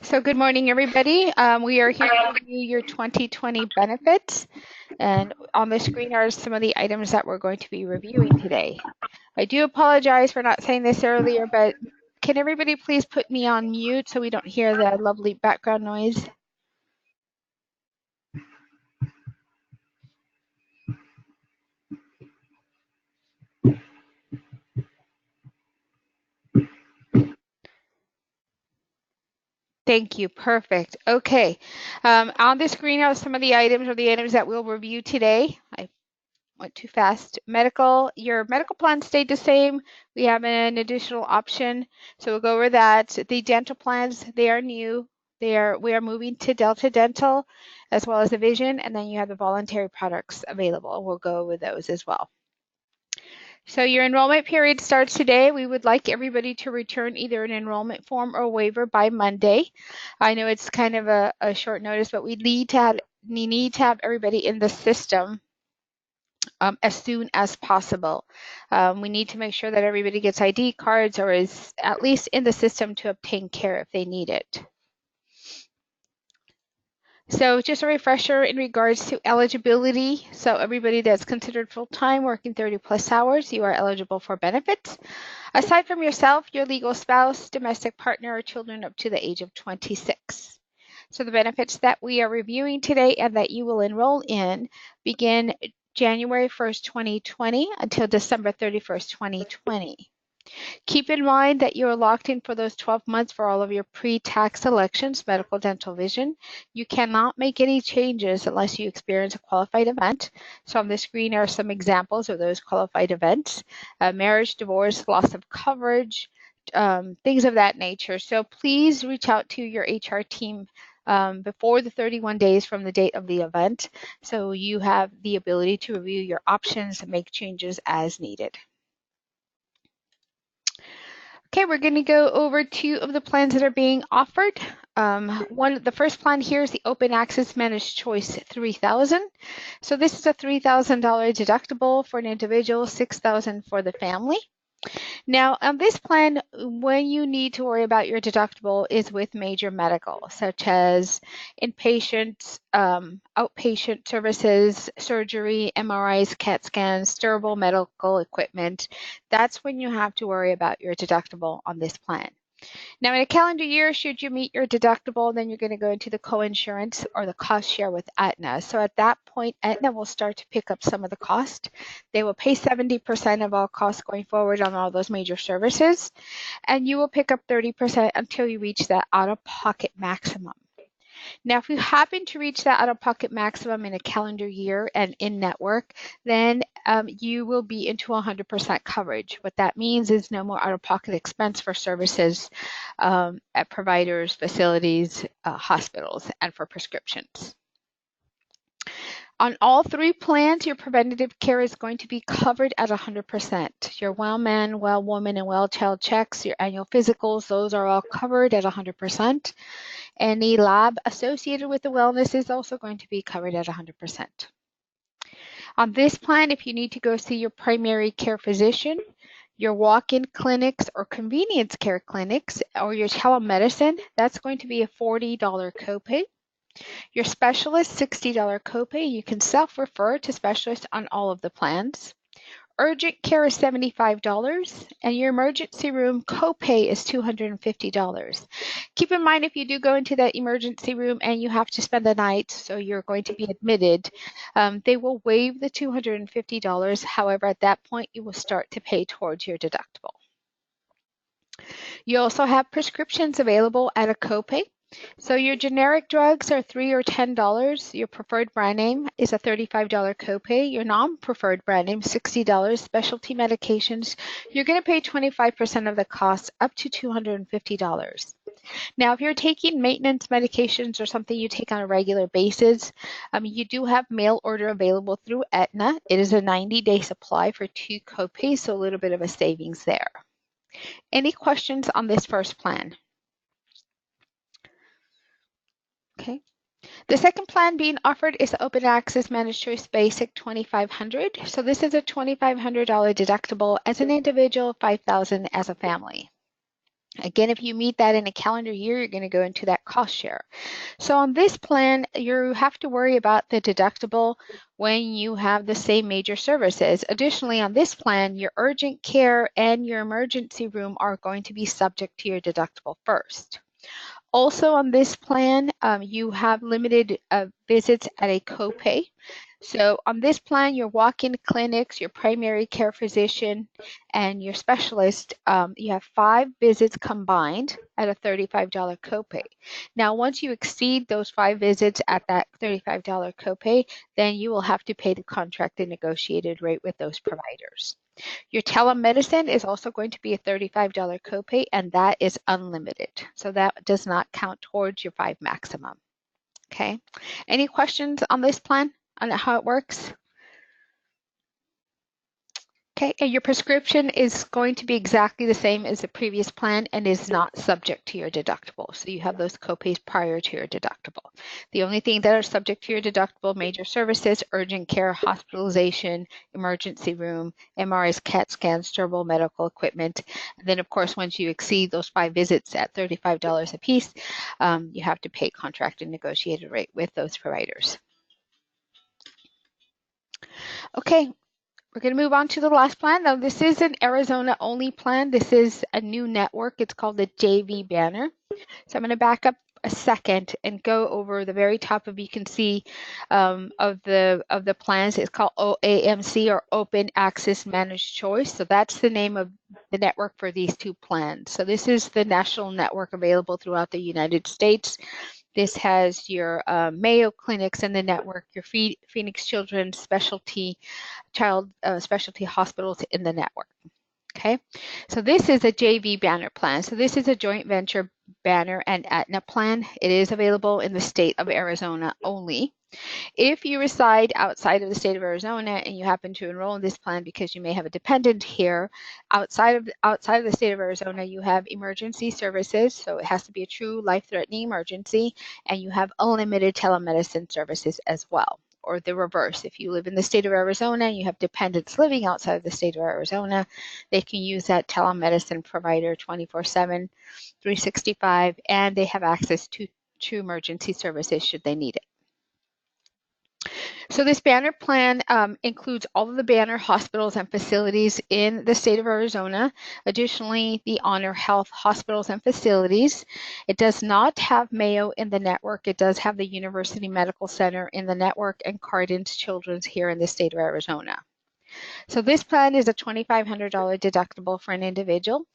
So good morning, everybody. We are here to review your 2020 benefits, and on the screen are some of the items that we're going to be reviewing today. I do apologize for not saying this earlier, but can everybody please put me on mute so we don't hear the lovely background noise? Thank you. Perfect. Okay. On the screen are some of the items that we'll review today. I went too fast. Your medical plan stayed the same. We have an additional option, so we'll go over that. The dental plans, they are new. We are moving to Delta Dental as well as the vision, and then you have the voluntary products available. We'll go over those as well. So your enrollment period starts today. We would like everybody to return either an enrollment form or waiver by Monday. I know it's kind of a short notice, but we need to have everybody in the system as soon as possible. We need to make sure that everybody gets ID cards or is at least in the system to obtain care if they need it. So just a refresher in regards to eligibility. So everybody that's considered full-time working 30 plus hours, you are eligible for benefits. Aside from yourself, your legal spouse, domestic partner, or children up to the age of 26. So the benefits that we are reviewing today and that you will enroll in begin January 1st, 2020 until December 31st, 2020. Keep in mind that you are locked in for those 12 months for all of your pre-tax elections, medical, dental, vision. You cannot make any changes unless you experience a qualified event. So on the screen are some examples of those qualified events: marriage, divorce, loss of coverage, things of that nature. So please reach out to your HR team before the 31 days from the date of the event, so you have the ability to review your options and make changes as needed. Okay, we're going to go over two of the plans that are being offered. The first plan here is the Open Access Managed Choice 3000. So this is a $3,000 deductible for an individual, $6,000 for the family. Now, on this plan, when you need to worry about your deductible is with major medical, such as inpatient, outpatient services, surgery, MRIs, CAT scans, durable medical equipment. That's when you have to worry about your deductible on this plan. Now, in a calendar year, should you meet your deductible, then you're going to go into the co-insurance or the cost share with Aetna. So at that point, Aetna will start to pick up some of the cost. They will pay 70% of all costs going forward on all those major services, and you will pick up 30% until you reach that out-of-pocket maximum. Now, if you happen to reach that out-of-pocket maximum in a calendar year and in network, then you will be into 100% coverage. What that means is no more out-of-pocket expense for services at providers, facilities, hospitals, and for prescriptions. On all three plans, your preventative care is going to be covered at 100%. Your well man, well woman, and well child checks, your annual physicals, those are all covered at 100%. Any lab associated with the wellness is also going to be covered at 100%. On this plan, if you need to go see your primary care physician, your walk-in clinics or convenience care clinics, or your telemedicine, that's going to be a $40 copay. Your specialist, $60 copay. You can self-refer to specialists on all of the plans. Urgent care is $75, and your emergency room copay is $250. Keep in mind, if you do go into that emergency room and you have to spend the night, so you're going to be admitted, they will waive the $250. However, at that point, you will start to pay towards your deductible. You also have prescriptions available at a copay. So your generic drugs are $3 or $10. Your preferred brand name is a $35 copay. Your non-preferred brand name, $60. Specialty medications, you're going to pay 25% of the cost, up to $250. Now, if you're taking maintenance medications or something you take on a regular basis, you do have mail order available through Aetna. It is a 90-day supply for 2 copays, so a little bit of a savings there. Any questions on this first plan? Okay. The second plan being offered is the Open Access Managed Choice Basic 2500. So this is a $2,500 deductible as an individual, $5,000 as a family. Again, if you meet that in a calendar year, you're going to go into that cost share. So on this plan, you have to worry about the deductible when you have the same major services. Additionally, on this plan, your urgent care and your emergency room are going to be subject to your deductible first. Also on this plan, you have limited visits at a copay. So on this plan, your walk-in clinics, your primary care physician, and your specialist, you have 5 visits combined at a $35 copay. Now, once you exceed those 5 visits at that $35 copay, then you will have to pay the contracted negotiated rate with those providers. Your telemedicine is also going to be a $35 copay, and that is unlimited. So that does not count towards your 5 maximum. Okay. Any questions on this plan, on how it works? Okay, and your prescription is going to be exactly the same as the previous plan and is not subject to your deductible. So you have those copays prior to your deductible. The only thing that are subject to your deductible, major services, urgent care, hospitalization, emergency room, MRIs, CAT scans, durable medical equipment. And then of course, once you exceed those 5 visits at $35 a piece, you have to pay contracted negotiated rate with those providers. Okay, we're going to move on to the last plan. Now, this is an Arizona only plan. This is a new network. It's called the JV banner. So I'm going to back up a second and go over the very top of, you can see of the plans. It's called OAMC, or Open Access Managed Choice. So that's the name of the network for these 2 plans. So this is the national network available throughout the United States. This has your Mayo clinics in the network, your Phoenix Children's specialty hospitals in the network. Okay, so this is a JV banner plan. So this is a joint venture banner and Aetna plan. It is available in the state of Arizona only. If you reside outside of the state of Arizona and you happen to enroll in this plan because you may have a dependent here, outside of the state of Arizona, you have emergency services. So it has to be a true life-threatening emergency, and you have unlimited telemedicine services as well. Or the reverse, if you live in the state of Arizona and you have dependents living outside of the state of Arizona, they can use that telemedicine provider 24/7, 365, and they have access to emergency services should they need it. So this banner plan includes all of the banner hospitals and facilities in the state of Arizona. Additionally, the Honor Health hospitals and facilities. It does not have Mayo in the network. It does have the University Medical Center in the network and Cardin's Children's here in the state of Arizona. So this plan is a $2,500 deductible for an individual,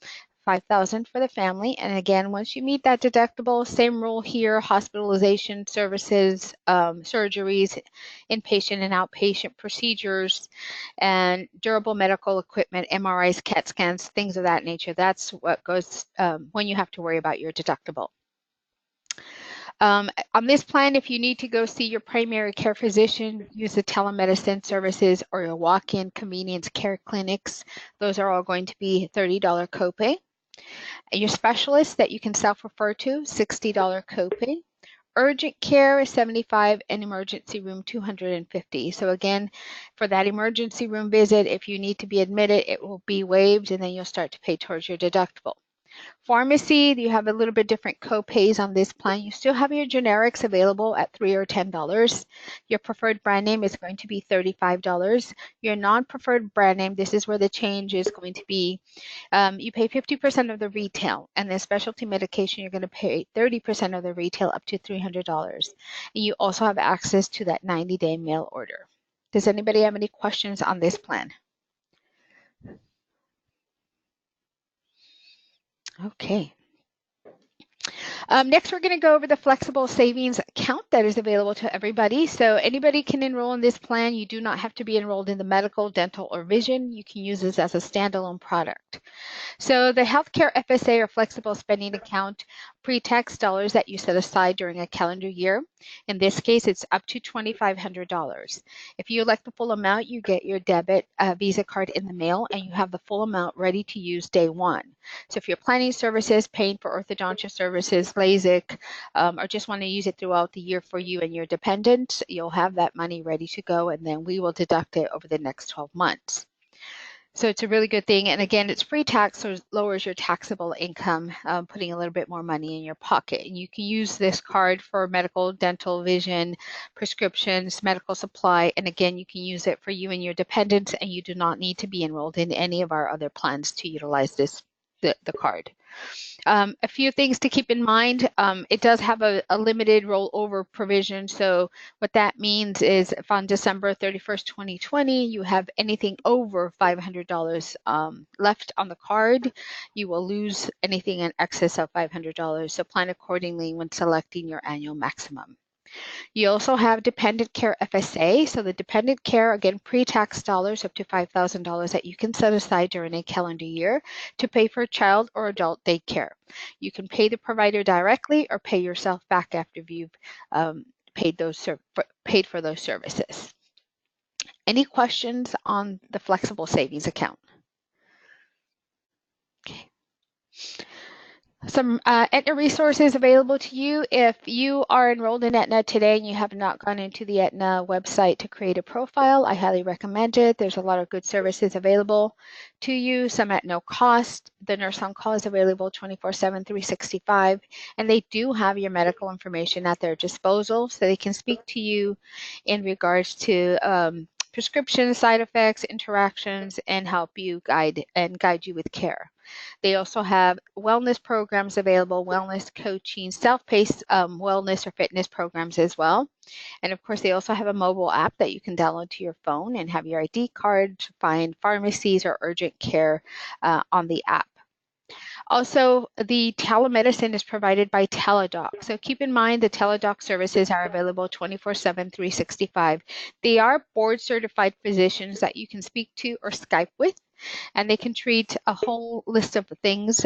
$5,000 for the family. And again, once you meet that deductible, same rule here: hospitalization services, surgeries, inpatient and outpatient procedures, and durable medical equipment, MRIs, CAT scans, things of that nature. That's what goes when you have to worry about your deductible. On this plan, if you need to go see your primary care physician, use the telemedicine services, or your walk-in convenience care clinics, those are all going to be $30 copay. And your specialist that you can self-refer to, $60 copay. Urgent care is $75, and emergency room $250. So again, for that emergency room visit, if you need to be admitted, it will be waived, and then you'll start to pay towards your deductible. Pharmacy, you have a little bit different co-pays on this plan. You still have your generics available at $3 or $10. Your preferred brand name is going to be $35. Your non-preferred brand name, this is where the change is going to be. You pay 50% of the retail, and the specialty medication, you're going to pay 30% of the retail, up to $300. And you also have access to that 90-day mail order. Does anybody have any questions on this plan? Okay. Next, we're going to go over the flexible savings account that is available to everybody. So anybody can enroll in this plan. You do not have to be enrolled in the medical, dental, or vision. You can use this as a standalone product. So the healthcare FSA, or flexible spending account, pre-tax dollars that you set aside during a calendar year. In this case, it's up to $2,500. If you elect the full amount, you get your debit Visa card in the mail, and you have the full amount ready to use day one. So if you're planning services, paying for orthodontia services, LASIK, or just want to use it throughout the year for you and your dependents, you'll have that money ready to go, and then we will deduct it over the next 12 months. So it's a really good thing. And again, it's pre-tax, so it lowers your taxable income, putting a little bit more money in your pocket. And you can use this card for medical, dental, vision, prescriptions, medical supply. And again, you can use it for you and your dependents, and you do not need to be enrolled in any of our other plans to utilize the card. A few things to keep in mind. It does have a limited rollover provision. So what that means is if on December 31st, 2020, you have anything over $500 left on the card, you will lose anything in excess of $500. So plan accordingly when selecting your annual maximum. You also have dependent care FSA. So the dependent care, again, pre-tax dollars up to $5,000 that you can set aside during a calendar year to pay for child or adult daycare. You can pay the provider directly or pay yourself back after you've paid for those services. Any questions on the flexible savings account? Okay. Some Aetna resources available to you. If you are enrolled in Aetna today and you have not gone into the Aetna website to create a profile, I highly recommend it. There's a lot of good services available to you, some at no cost. The nurse on call is available 24/7, 365, and they do have your medical information at their disposal, so they can speak to you in regards to prescription side effects, interactions, and help you guide you with care. They also have wellness programs available, wellness coaching, self-paced wellness or fitness programs as well. And of course, they also have a mobile app that you can download to your phone and have your ID card to find pharmacies or urgent care on the app. Also, the telemedicine is provided by Teladoc. So keep in mind the Teladoc services are available 24/7, 365. They are board certified physicians that you can speak to or Skype with, and they can treat a whole list of things,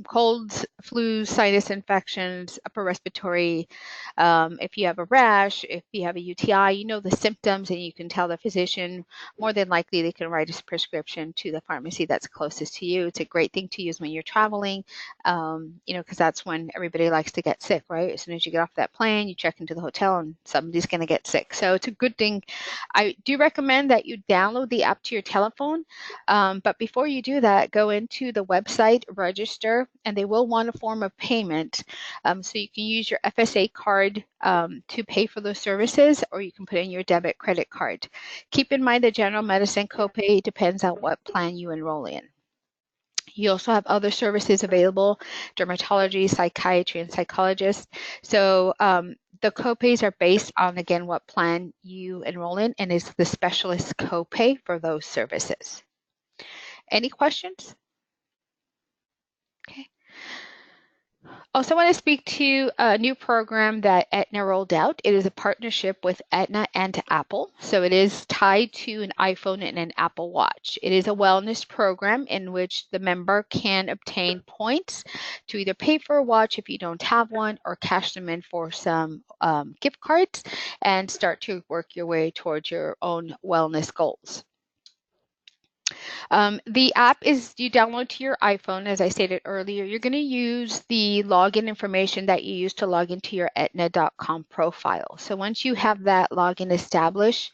colds, flus, sinus infections, upper respiratory. If you have a rash, if you have a UTI, you know the symptoms and you can tell the physician. More than likely, they can write a prescription to the pharmacy that's closest to you. It's a great thing to use when you're traveling, because that's when everybody likes to get sick, right? As soon as you get off that plane, you check into the hotel and somebody's going to get sick. So it's a good thing. I do recommend that you download the app to your telephone. But before you do that, go into the website, register, and they will want a form of payment. So you can use your FSA card to pay for those services, or you can put in your debit credit card. Keep in mind the general medicine copay depends on what plan you enroll in. You also have other services available, dermatology, psychiatry, and psychologists. So the copays are based on, again, what plan you enroll in, and is the specialist copay for those services. Any questions? Okay. Also want to speak to a new program that Aetna rolled out. It is a partnership with Aetna and Apple. So it is tied to an iPhone and an Apple Watch. It is a wellness program in which the member can obtain points to either pay for a watch if you don't have one, or cash them in for some gift cards and start to work your way towards your own wellness goals. The app is you download to your iPhone, as I stated earlier. You're going to use the login information that you use to log into your Aetna.com profile. So once you have that login established,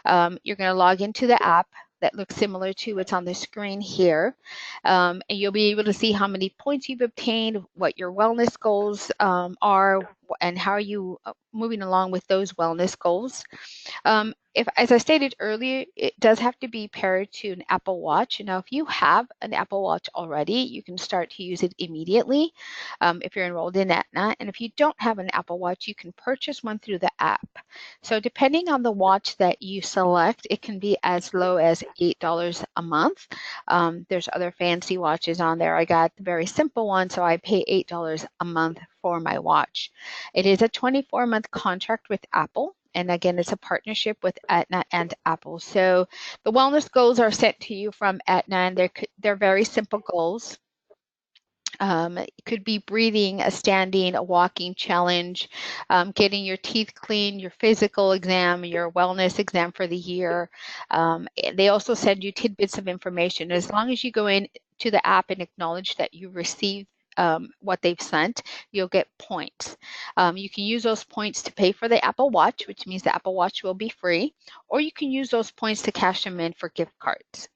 you're going to log into the app that looks similar to what's on the screen here. And you'll be able to see how many points you've obtained, what your wellness goals are, and how are you moving along with those wellness goals. As I stated earlier, it does have to be paired to an Apple Watch. Now, if you have an Apple Watch already, you can start to use it immediately if you're enrolled in Aetna. And if you don't have an Apple Watch, you can purchase one through the app. So depending on the watch that you select, it can be as low as $8 a month. There's other fancy watches on there. I got the very simple one, so I pay $8 a month for my watch. It is a 24-month contract with Apple. And again, it's a partnership with Aetna and Apple. So the wellness goals are sent to you from Aetna, and they're very simple goals. It could be breathing, a standing, a walking challenge, getting your teeth clean, your physical exam, your wellness exam for the year. They also send you tidbits of information. As long as you go in to the app and acknowledge that you received what they've sent, you'll get points. You can use those points to pay for the Apple Watch, which means the Apple Watch will be free, or you can use those points to cash them in for gift cards.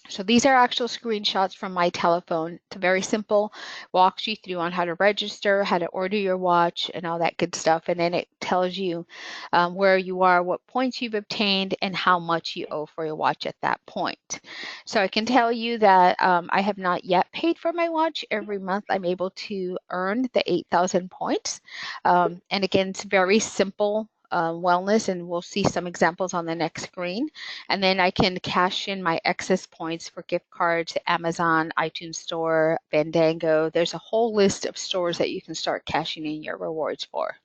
So these are actual screenshots from my telephone. It's very simple, walks you through on how to register, how to order your watch, and all that good stuff. And then it tells you where you are, what points you've obtained, and how much you owe for your watch at that point. So I can tell you that I have not yet paid for my watch. Every month I'm able to earn the 8,000 points. And again, it's very simple. Wellness, and we'll see some examples on the next screen. And then I can cash in my excess points for gift cards, Amazon, iTunes Store, Fandango. There's a whole list of stores that you can start cashing in your rewards for.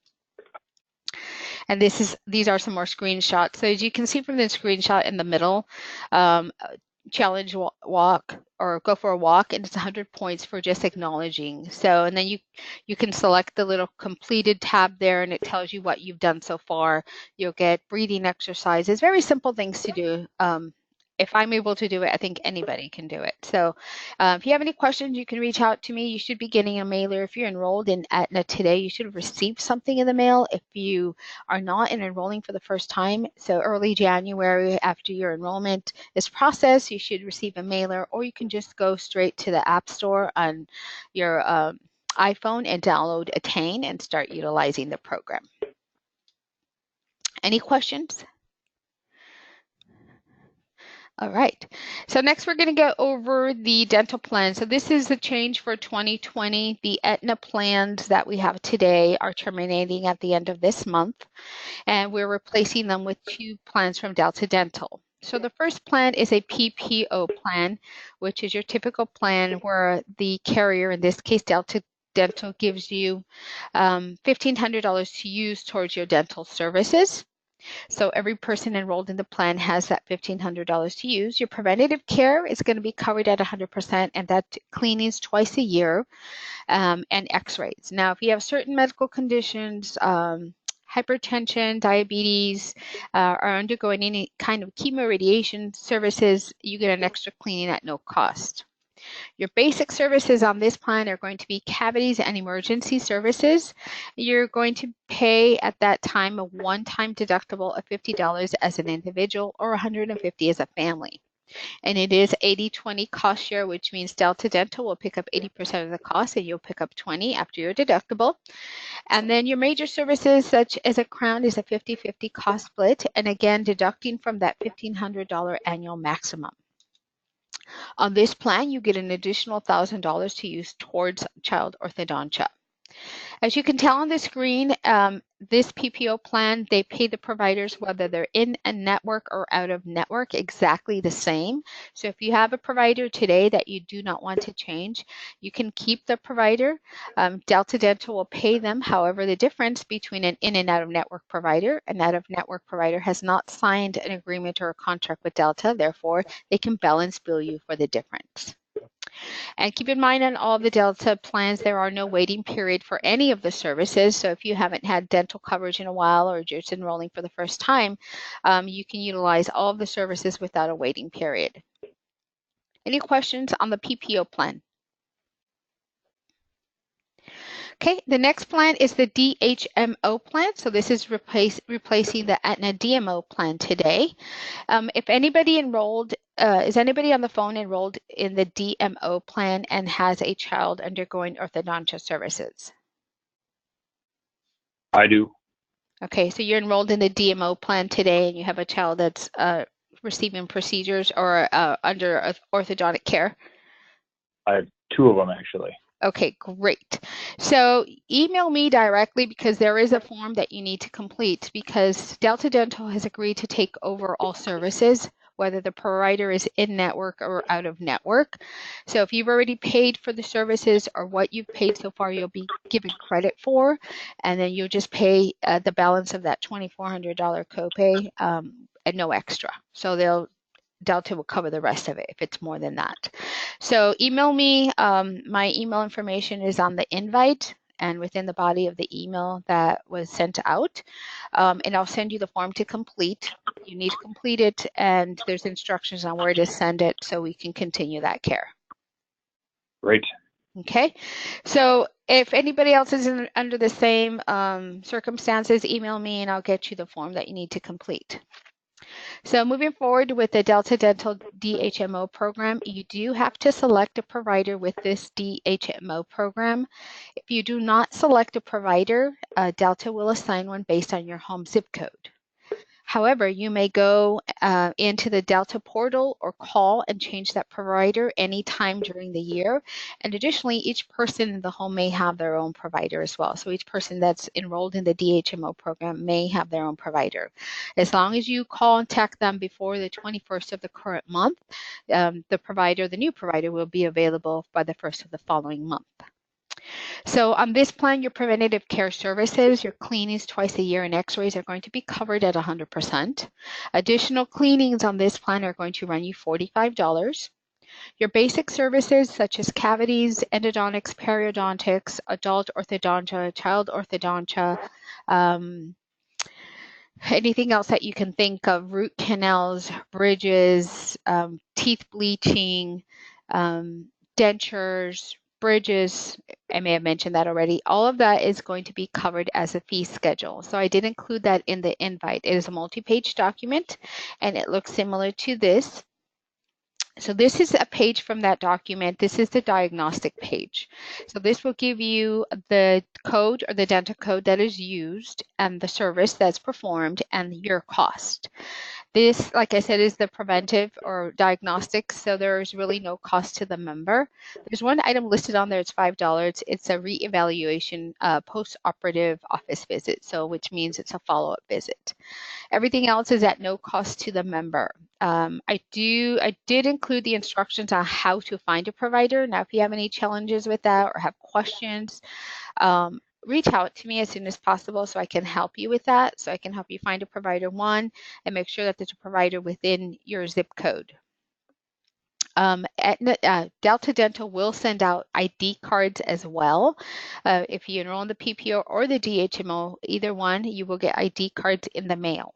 And these are some more screenshots. So as you can see from the screenshot in the middle, challenge walk or go for a walk, and it's 100 points for just acknowledging. So, and then you can select the little completed tab there, and it tells you what you've done so far. You'll get breathing exercises, very simple things to do. If I'm able to do it, I think anybody can do it. So if you have any questions, you can reach out to me. You should be getting a mailer. If you're enrolled in Aetna today, you should have received something in the mail. If you are not and enrolling for the first time, so early January after your enrollment is processed, you should receive a mailer, or you can just go straight to the App Store on your iPhone and download Attain and start utilizing the program. Any questions? All right, so next we're going to go over the dental plan. So this is the change for 2020. The Aetna plans that we have today are terminating at the end of this month, and we're replacing them with 2 plans from Delta Dental. So the first plan is a PPO plan, which is your typical plan where the carrier, in this case Delta Dental, gives you $1,500 to use towards your dental services. So every person enrolled in the plan has that $1,500 to use. Your preventative care is going to be covered at 100%, and that cleanings twice a year and x-rays. Now, if you have certain medical conditions, hypertension, diabetes, are undergoing any kind of chemoradiation services, you get an extra cleaning at no cost. Your basic services on this plan are going to be cavities and emergency services. You're going to pay at that time a one-time deductible of $50 as an individual or $150 as a family. And it is 80-20 cost share, which means Delta Dental will pick up 80% of the cost and you'll pick up 20 after your deductible. And then your major services, such as a crown, is a 50-50 cost split, and again, deducting from that $1,500 annual maximum. On this plan, you get an additional $1,000 to use towards child orthodontia. As you can tell on the screen, this PPO plan, they pay the providers whether they're in a network or out of network exactly the same. So if you have a provider today that you do not want to change, you can keep the provider. Delta Dental will pay them. However, the difference between an in and out of network provider, an out of network provider has not signed an agreement or a contract with Delta, therefore they can balance bill you for the difference. And keep in mind on all the Delta plans, there are no waiting period for any of the services. So if you haven't had dental coverage in a while or just enrolling for the first time, you can utilize all of the services without a waiting period. Any questions on the PPO plan? Okay, the next plan is the DHMO plan. So this is replacing the Aetna DMO plan today. If anybody enrolled, is anybody on the phone enrolled in the DMO plan and has a child undergoing orthodontia services? I do. Okay, so you're enrolled in the DMO plan today and you have a child that's receiving procedures or under orthodontic care? I have 2 of them actually. Okay, great. So email me directly because there is a form that you need to complete because Delta Dental has agreed to take over all services, whether the provider is in network or out of network. So if you've already paid for the services or what you've paid so far, you'll be given credit for, and then you'll just pay the balance of that $2,400 copay and no extra. So Delta will cover the rest of it if it's more than that. So email me. My email information is on the invite and within the body of the email that was sent out. And I'll send you the form to complete. You need to complete it, and there's instructions on where to send it so we can continue that care. Great. Okay, so if anybody else is under the same circumstances, email me and I'll get you the form that you need to complete. So moving forward with the Delta Dental DHMO program, you do have to select a provider with this DHMO program. If you do not select a provider, Delta will assign one based on your home zip code. However, you may go into the Delta portal or call and change that provider anytime during the year. And additionally, each person in the home may have their own provider as well. So each person that's enrolled in the DHMO program may have their own provider. As long as you contact them before the 21st of the current month, the new provider will be available by the 1st of the following month. So on this plan, your preventative care services, your cleanings twice a year and x-rays are going to be covered at 100%. Additional cleanings on this plan are going to run you $45. Your basic services such as cavities, endodontics, periodontics, adult orthodontia, child orthodontia, anything else that you can think of, root canals, bridges, teeth bleaching, dentures, bridges, I may have mentioned that already. All of that is going to be covered as a fee schedule. So I did include that in the invite. It is a multi-page document and it looks similar to this. So this is a page from that document. This is the diagnostic page. So this will give you the code or the dental code that is used and the service that's performed and your cost. This, like I said, is the preventive or diagnostic, so there's really no cost to the member. There's one item listed on there, it's $5. It's a reevaluation post-operative office visit, so which means it's a follow-up visit. Everything else is at no cost to the member. I did include the instructions on how to find a provider. Now, if you have any challenges with that or have questions, reach out to me as soon as possible so I can help you with that. So I can help you find a provider, one, and make sure that there's a provider within your zip code. Delta Dental will send out ID cards as well. If you enroll in the PPO or the DHMO, either one, you will get ID cards in the mail.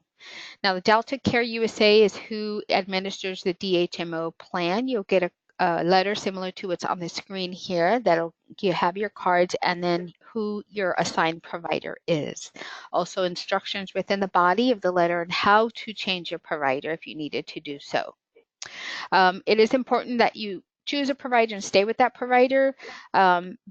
Now, the Delta Care USA is who administers the DHMO plan. You'll get a letter similar to what's on the screen here that'll you have your cards and then who your assigned provider is. Also instructions within the body of the letter on how to change your provider if you needed to do so. It is important that you choose a provider and stay with that provider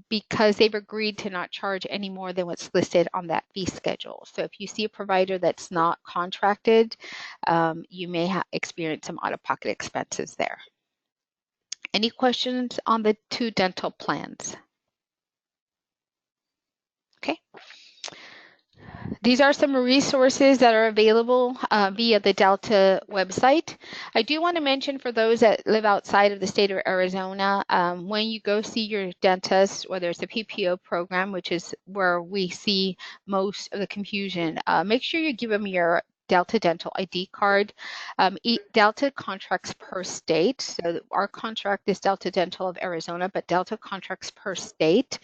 because they've agreed to not charge any more than what's listed on that fee schedule. So if you see a provider that's not contracted, you may experience some out-of-pocket expenses there. Any questions on the two dental plans? Okay. These are some resources that are available via the Delta website. I do want to mention for those that live outside of the state of Arizona, when you go see your dentist, whether it's a PPO program, which is where we see most of the confusion, make sure you give them your Delta Dental ID card. Delta contracts per state. So our contract is Delta Dental of Arizona, but Delta contracts per state.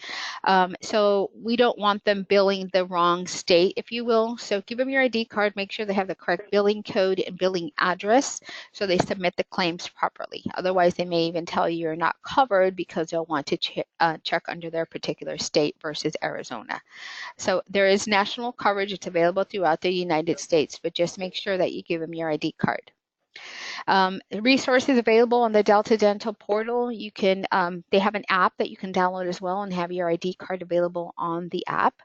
So we don't want them billing the wrong state, if you will. So give them your ID card, make sure they have the correct billing code and billing address so they submit the claims properly. Otherwise, they may even tell you you're not covered because they'll want to check under their particular state versus Arizona. So there is national coverage. It's available throughout the United States, but just make sure that you give them your ID card. Resources available on the Delta Dental portal. You can, they have an app that you can download as well and have your ID card available on the app.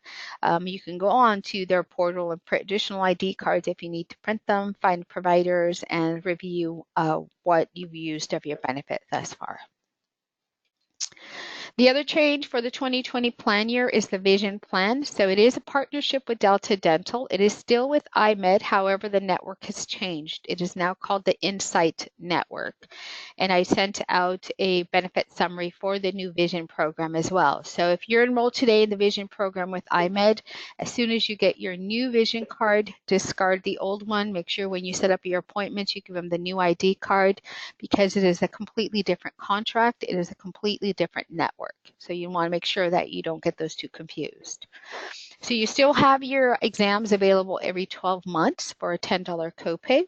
You can go on to their portal and print additional ID cards if you need to print them, find providers, and review what you've used of your benefit thus far. The other change for the 2020 plan year is the vision plan. So it is a partnership with Delta Dental. It is still with iMed. However, the network has changed. It is now called the Insight Network. And I sent out a benefit summary for the new vision program as well. So if you're enrolled today in the vision program with iMed, as soon as you get your new vision card, discard the old one. Make sure when you set up your appointments, you give them the new ID card because it is a completely different contract. It is a completely different network. So you want to make sure that you don't get those two confused. So you still have your exams available every 12 months for a $10 copay.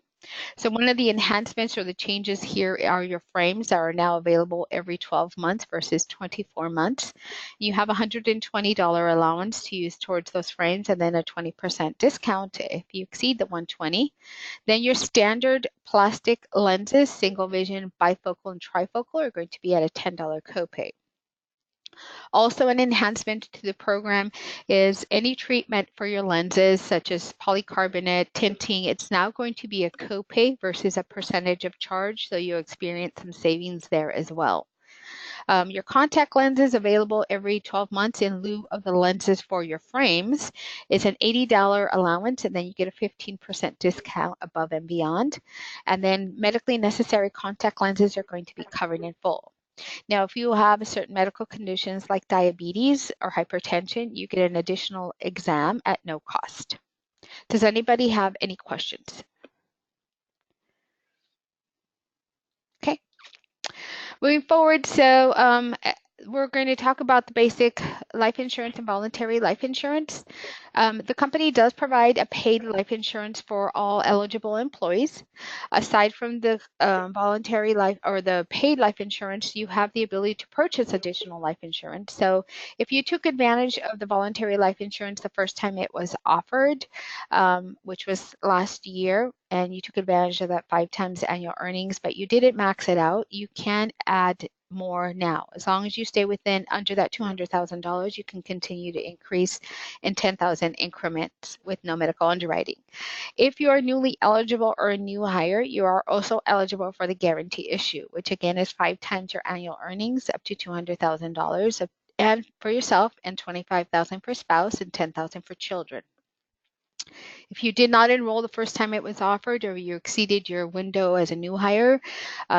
So one of the enhancements or the changes here are your frames that are now available every 12 months versus 24 months. You have a $120 allowance to use towards those frames and then a 20% discount if you exceed the 120. Then your standard plastic lenses, single vision, bifocal, and trifocal are going to be at a $10 copay. Also, an enhancement to the program is any treatment for your lenses, such as polycarbonate, tinting, it's now going to be a copay versus a percentage of charge, so you experience some savings there as well. Your contact lenses available every 12 months in lieu of the lenses for your frames is an $80 allowance, and then you get a 15% discount above and beyond. And then medically necessary contact lenses are going to be covered in full. Now, if you have certain medical conditions like diabetes or hypertension, you get an additional exam at no cost. Does anybody have any questions? Okay. Moving forward, so we're going to talk about the basic life insurance and voluntary life insurance. The company does provide a paid life insurance for all eligible employees. Aside from the voluntary life or the paid life insurance, you have the ability to purchase additional life insurance. So if you took advantage of the voluntary life insurance the first time it was offered, which was last year, and you took advantage of that 5 times annual earnings, but you didn't max it out, you can add more now. As long as you stay within under that $200,000, you can continue to increase in 10,000 increments with no medical underwriting. If you are newly eligible or a new hire, you are also eligible for the guarantee issue, which again is 5 times your annual earnings up to $200,000 and for yourself, and $25,000 for spouse, and $10,000 for children. If you did not enroll the first time it was offered, or you exceeded your window as a new hire,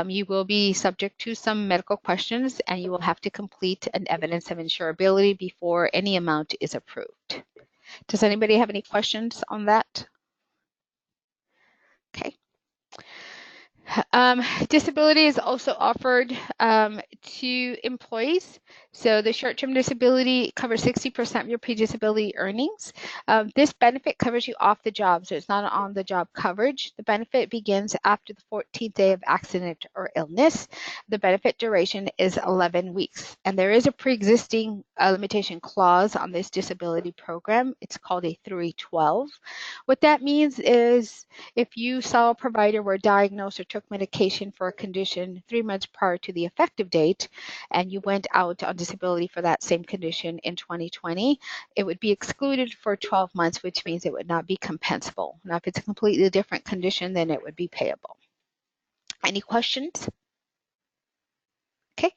you will be subject to some medical questions, and you will have to complete an evidence of insurability before any amount is approved. Does anybody have any questions on that? Okay. Disability is also offered to employees. So the short-term disability covers 60% of your pre-disability earnings. This benefit covers you off the job, so it's not an on-the-job coverage. The benefit begins after the 14th day of accident or illness. The benefit duration is 11 weeks. And there is a pre-existing limitation clause on this disability program. It's called a 312. What that means is if you saw a provider, were diagnosed or took medication for a condition 3 months prior to the effective date, and you went out on disability for that same condition in 2020, it would be excluded for 12 months, which means it would not be compensable. Now, if it's a completely different condition, then it would be payable. Any questions? Okay.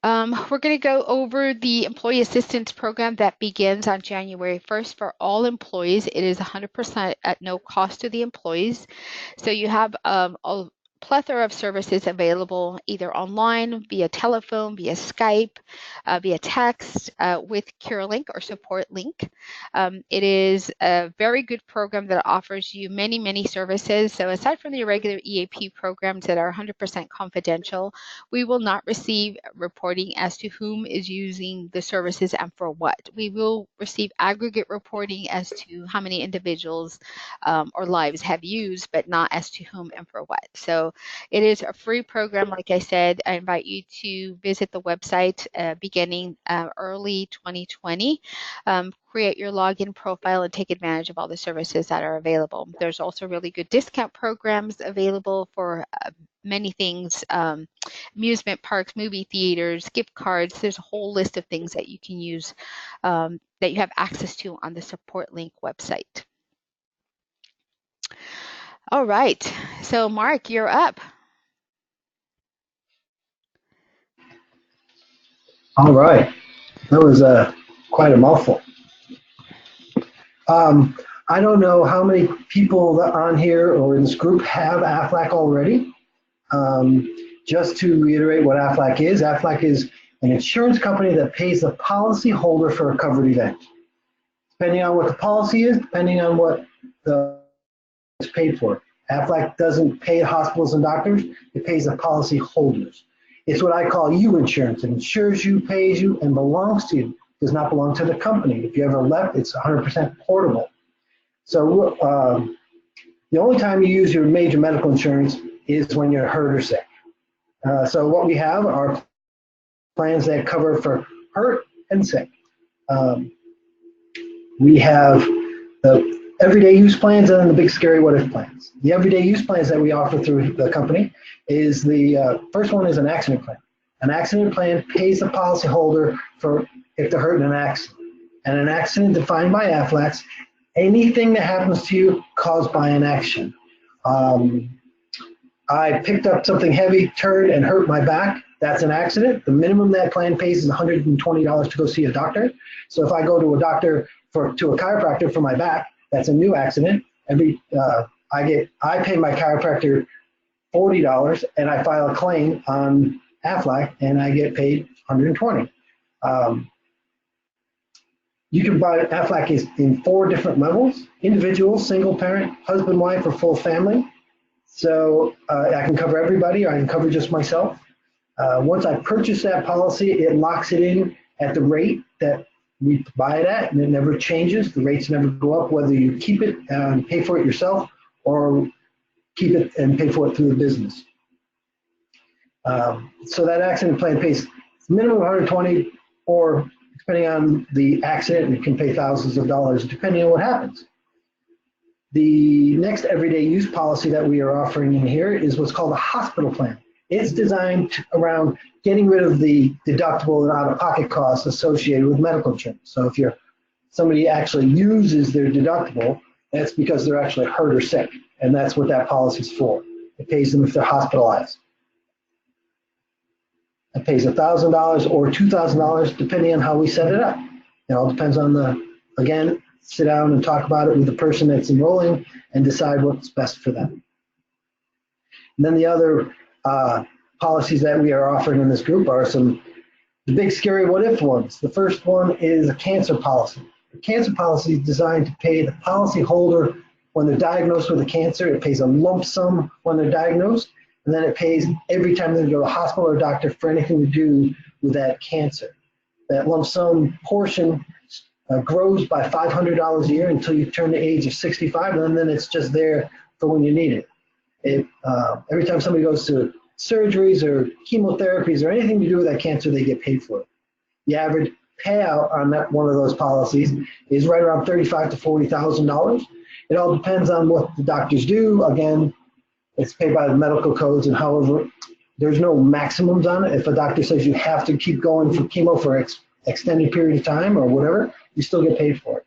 We're going to go over the employee assistance program that begins on January 1st for all employees. It is 100% at no cost to the employees. So you have a plethora of services available either online, via telephone, via Skype, via text, with CureLink or Support Link. It is a very good program that offers you many, many services. So aside from the regular EAP programs that are 100% confidential, we will not receive reporting as to whom is using the services and for what. We will receive aggregate reporting as to how many individuals or lives have used, but not as to whom and for what. So it is a free program. Like I said, I invite you to visit the website beginning early 2020. Create your login profile and take advantage of all the services that are available. There's also really good discount programs available for many things, amusement parks, movie theaters, gift cards. There's a whole list of things that you can use that you have access to on the Support Link website. All right, so Mark, you're up. All right, that was quite a mouthful. I don't know how many people on here or in this group have AFLAC already. Just to reiterate what AFLAC is an insurance company that pays the policy holder for a covered event. Depending on what the policy is, depending on what it's paid for. AFLAC doesn't pay hospitals and doctors, it pays the policy holders. It's what I call you insurance. It insures you, pays you, and belongs to you. It does not belong to the company. If you ever left, it's 100% portable. So The only time you use your major medical insurance is when you're hurt or sick. So what we have are plans that cover for hurt and sick. We have the everyday use plans and then the big scary what if plans. The everyday use plans that we offer through the company is the first one is an accident plan. An accident plan pays the policyholder for if they're hurt in an accident. And an accident defined by AFLACs, anything that happens to you caused by an action. I picked up something heavy, turned, and hurt my back. That's an accident. The minimum that plan pays is $120 to go see a doctor. So if I go to a doctor to a chiropractor for my back, that's a new accident. I pay my chiropractor $40 and I file a claim on AFLAC and I get paid $120. You can buy AFLAC is in 4 different levels: individual, single parent, husband, wife, or full family. So I can cover everybody, or I can cover just myself. Once I purchase that policy, it locks it in at the rate that we buy it at, and it never changes. The rates never go up, whether you keep it and pay for it yourself or keep it and pay for it through the business. So that accident plan pays minimum $120, or depending on the accident, it can pay thousands of dollars depending on what happens. The next everyday use policy that we are offering in here is what's called a hospital plan. It's designed around getting rid of the deductible and out-of-pocket costs associated with medical insurance. So if somebody actually uses their deductible, that's because they're actually hurt or sick, and that's what that policy is for. It pays them if they're hospitalized. It pays $1,000 or $2,000 depending on how we set it up. It all depends on again, sit down and talk about it with the person that's enrolling and decide what's best for them. And then the other policies that we are offering in this group are the big scary what if ones. The first one is a cancer policy. The cancer policy is designed to pay the policyholder when they're diagnosed with a cancer. It pays a lump sum when they're diagnosed, and then it pays every time they go to a hospital or a doctor for anything to do with that cancer. That lump sum portion grows by $500 a year until you turn the age of 65, and then it's just there for when you need it. Every time somebody goes to surgeries or chemotherapies or anything to do with that cancer, they get paid for it. The average payout on one of those policies is right around $35,000 to $40,000. It all depends on what the doctors do. Again, it's paid by the medical codes, and however, there's no maximums on it. If a doctor says you have to keep going for chemo for extended period of time or whatever, you still get paid for it.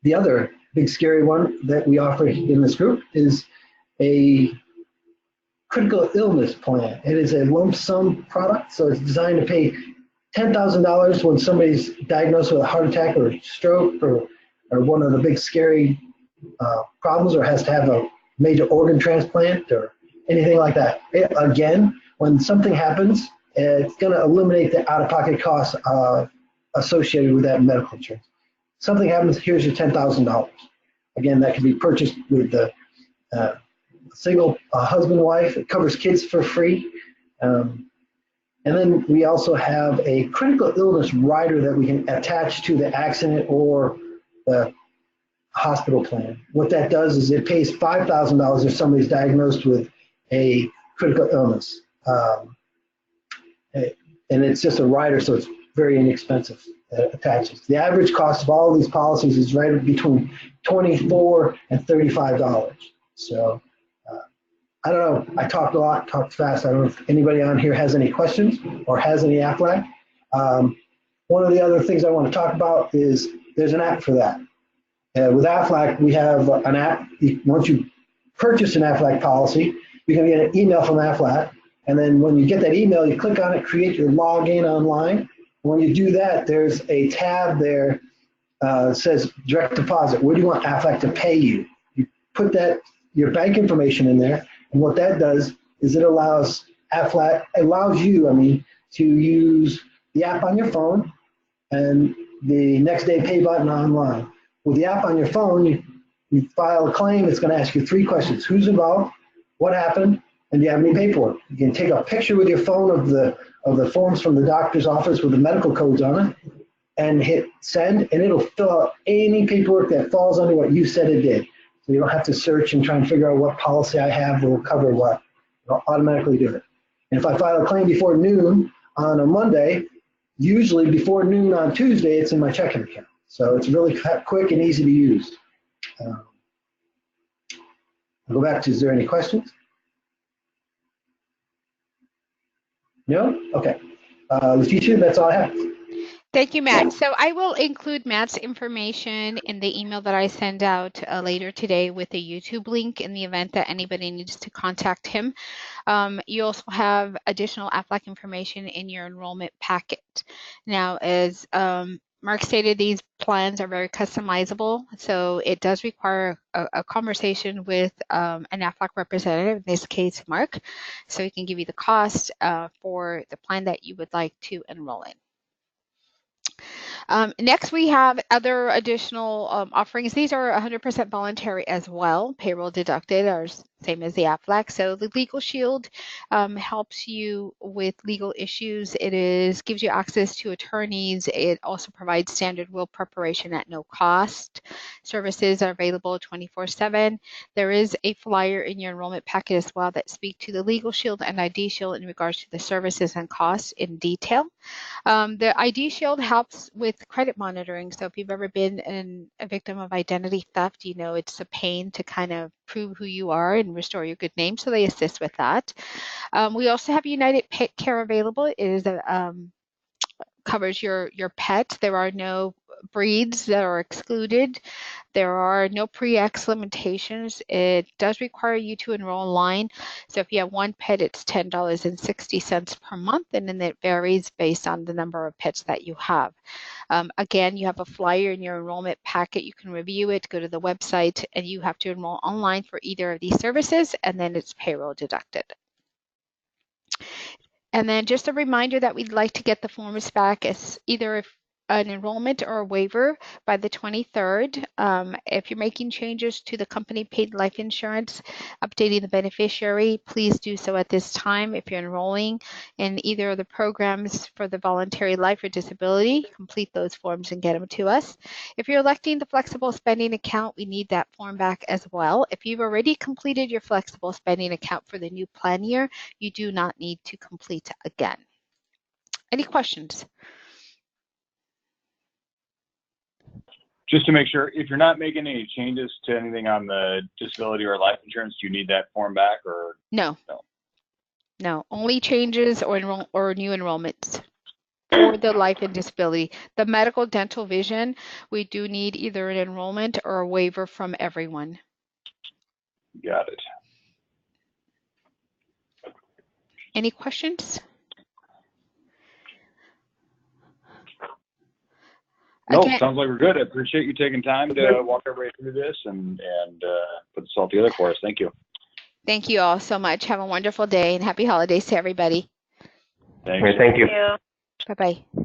The other big scary one that we offer in this group is a critical illness plan. It is a lump sum product, so it's designed to pay $10,000 when somebody's diagnosed with a heart attack or stroke or one of the big scary problems, or has to have a major organ transplant or anything like that. Again, when something happens, it's going to eliminate the out-of-pocket costs associated with that medical insurance. Something happens, here's your $10,000. Again, that can be purchased with the single husband-wife. It covers kids for free. And then we also have a critical illness rider that we can attach to the accident or the hospital plan. What that does is it pays $5,000 if somebody's diagnosed with a critical illness. And it's just a rider, so it's very inexpensive. Attaches. The average cost of all of these policies is right between $24 and $35. So I don't know. I talked a lot, talked fast. I don't know if anybody on here has any questions or has any AFLAC. One of the other things I want to talk about is there's an app for that. With AFLAC, we have an app. Once you purchase an AFLAC policy, you're going to get an email from AFLAC. And then when you get that email, you click on it, create your login online. When you do that, there's a tab there that says direct deposit. Where do you want AFLAC to pay you? You put your bank information in there, and what that does is it allows you to use the app on your phone and the next day pay button online. With the app on your phone, you file a claim. It's going to ask you 3 questions: who's involved, what happened, and do you have any paperwork? You can take a picture with your phone of the forms from the doctor's office with the medical codes on it. and hit send, and it'll fill out any paperwork that falls under what you said it did. So you don't have to search and try and figure out what policy I have will cover what. It'll automatically do it. And if I file a claim before noon on a Monday, usually before noon on Tuesday, it's in my checking account. So it's really quick and easy to use. I'll go back to, is there any questions? No? Okay. Letitia, that's all I have. Thank you, Matt. So I will include Matt's information in the email that I send out later today with a YouTube link in the event that anybody needs to contact him. You also have additional AFLAC information in your enrollment packet. Now, as Mark stated, these plans are very customizable, so it does require a conversation with an AFLAC representative, in this case, Mark, so he can give you the cost for the plan that you would like to enroll in. Next, we have other additional offerings. These are 100% voluntary as well, payroll deducted, are same as the AFLAC. So the Legal Shield helps you with legal issues. It gives you access to attorneys. It also provides standard will preparation at no cost. Services are available 24/7. There is a flyer in your enrollment packet as well that speak to the Legal Shield and ID Shield in regards to the services and costs in detail. The ID Shield helps with credit monitoring. So if you've ever been a victim of identity theft, you know it's a pain to kind of prove who you are and restore your good name. So they assist with that. We also have United Pet Care available. It is covers your pet. There are no breeds that are excluded. There are no pre-X limitations. It does require you to enroll online. So if you have one pet, it's $10.60 per month, and then it varies based on the number of pets that you have. Again, you have a flyer in your enrollment packet. You can review it, go to the website, and you have to enroll online for either of these services, and then it's payroll deducted. And then just a reminder that we'd like to get the forms back as either an enrollment or a waiver by the 23rd. If you're making changes to the company paid life insurance, updating the beneficiary, please do so at this time. If you're enrolling in either of the programs for the voluntary life or disability, complete those forms and get them to us. If you're electing the flexible spending account, we need that form back as well. If you've already completed your flexible spending account for the new plan year, you do not need to complete again. Any questions? Just to make sure, if you're not making any changes to anything on the disability or life insurance, do you need that form back or? No. Only changes or new enrollments for the life and disability. The medical, dental, vision, we do need either an enrollment or a waiver from everyone. Got it. Any questions? No, Again, sounds like we're good. I appreciate you taking time to walk everybody through this and put this all together for us. Thank you. Thank you all so much. Have a wonderful day and happy holidays to everybody. Thanks. Thank you. Bye-bye.